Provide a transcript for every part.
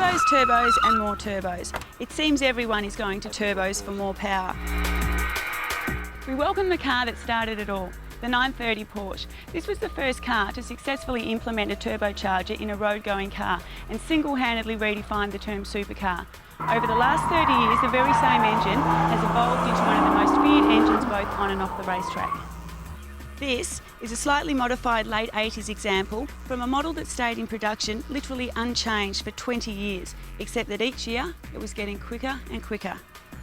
Turbos, turbos and more turbos. It seems everyone is going to turbos for more power. We welcome the car that started it all, the 930 Porsche. This was the first car to successfully implement a turbocharger in a road-going car and single-handedly redefined the term supercar. Over the last 30 years, the very same engine has evolved into one of the most feared engines both on and off the racetrack. This is a slightly modified late 80s example from a model that stayed in production literally unchanged for 20 years, except that each year it was getting quicker and quicker.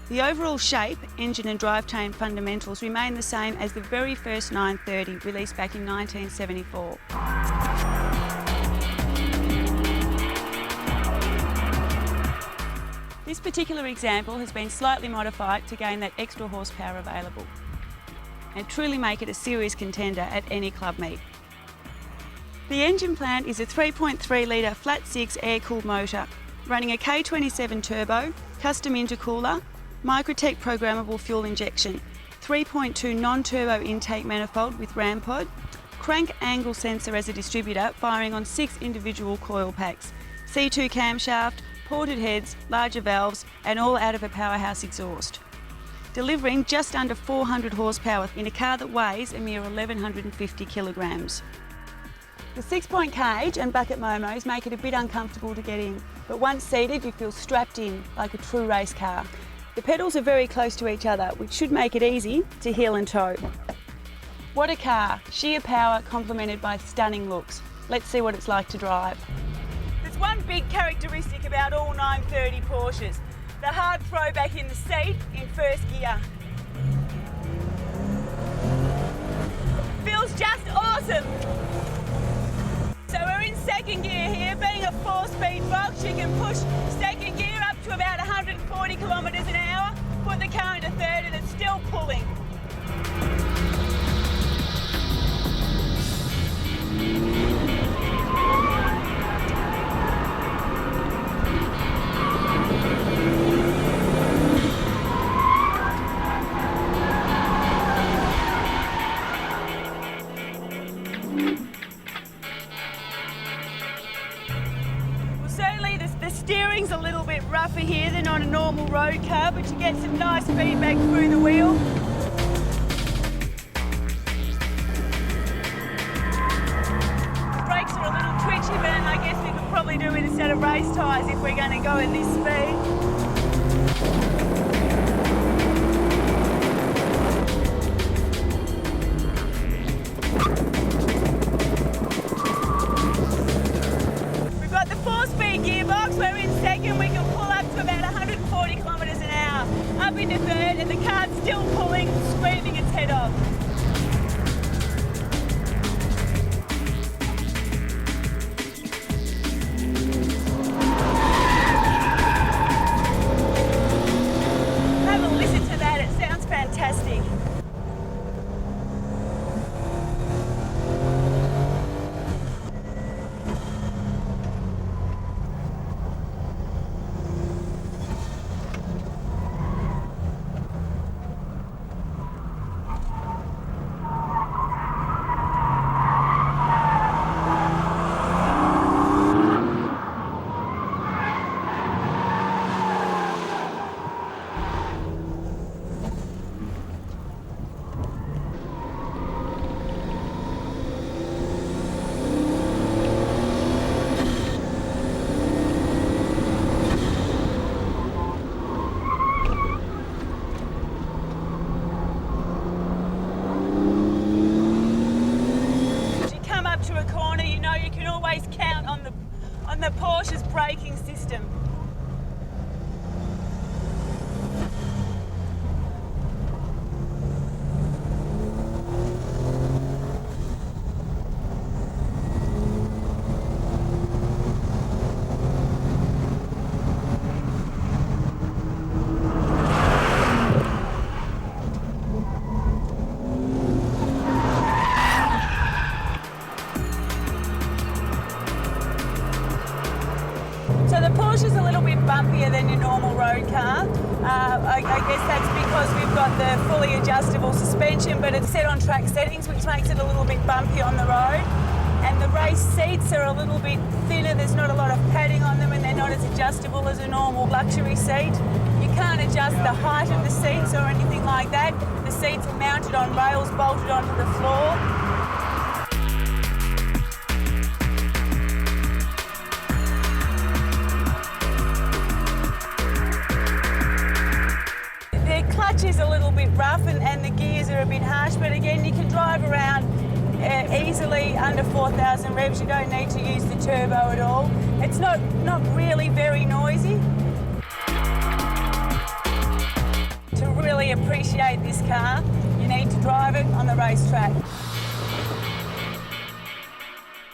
The overall shape, engine and drivetrain fundamentals remain the same as the very first 930 released back in 1974. This particular example has been slightly modified to gain that extra horsepower available and truly make it a serious contender at any club meet. The engine plant is a 3.3 litre flat-six air-cooled motor running a K27 turbo, custom intercooler, Microtech programmable fuel injection, 3.2 non-turbo intake manifold with ram pod, crank angle sensor as a distributor firing on 6 individual coil packs, C2 camshaft, ported heads, larger valves and all out of a powerhouse exhaust, delivering just under 400 horsepower in a car that weighs a mere 1,150 kilograms. The 6-point cage and bucket momos make it a bit uncomfortable to get in, but once seated you feel strapped in like a true race car. The pedals are very close to each other, which should make it easy to heel and toe. What a car, sheer power complemented by stunning looks. Let's see what it's like to drive. There's one big characteristic about all 930 Porsches. The hard throw back in the seat in first gear. Feels just awesome. So we're in second gear here. Being a 4-speed box, you can push second gear up to about 140 kilometres an hour, put the car into third and it's still pulling. The steering's a little bit rougher here than on a normal road car, but you get some nice feedback through the wheel. The brakes are a little twitchy, but I guess we could probably do it instead of race tyres if we're going to go at this speed. We're in second, we can pull up to about 140 kilometres an hour, up into third, and the car's still pulling, screaming its head off. Have a listen to that, it sounds fantastic. To a corner, you know you can always count on the Porsche's braking system. So the Porsche is a little bit bumpier than your normal road car. I guess that's because we've got the fully adjustable suspension, but it's set on track settings, which makes it a little bit bumpy on the road. And And the race seats are a little bit thinner, there's not a lot of padding on them, and they're not as adjustable as a normal luxury seat. You can't adjust the height of the seats or anything like that. The seats are mounted on rails bolted onto the floor. The clutch is a little bit rough and the gears are a bit harsh, but again, you can drive around easily under 4,000 revs. You don't need to use the turbo at all. It's not really very noisy. To really appreciate this car, you need to drive it on the racetrack.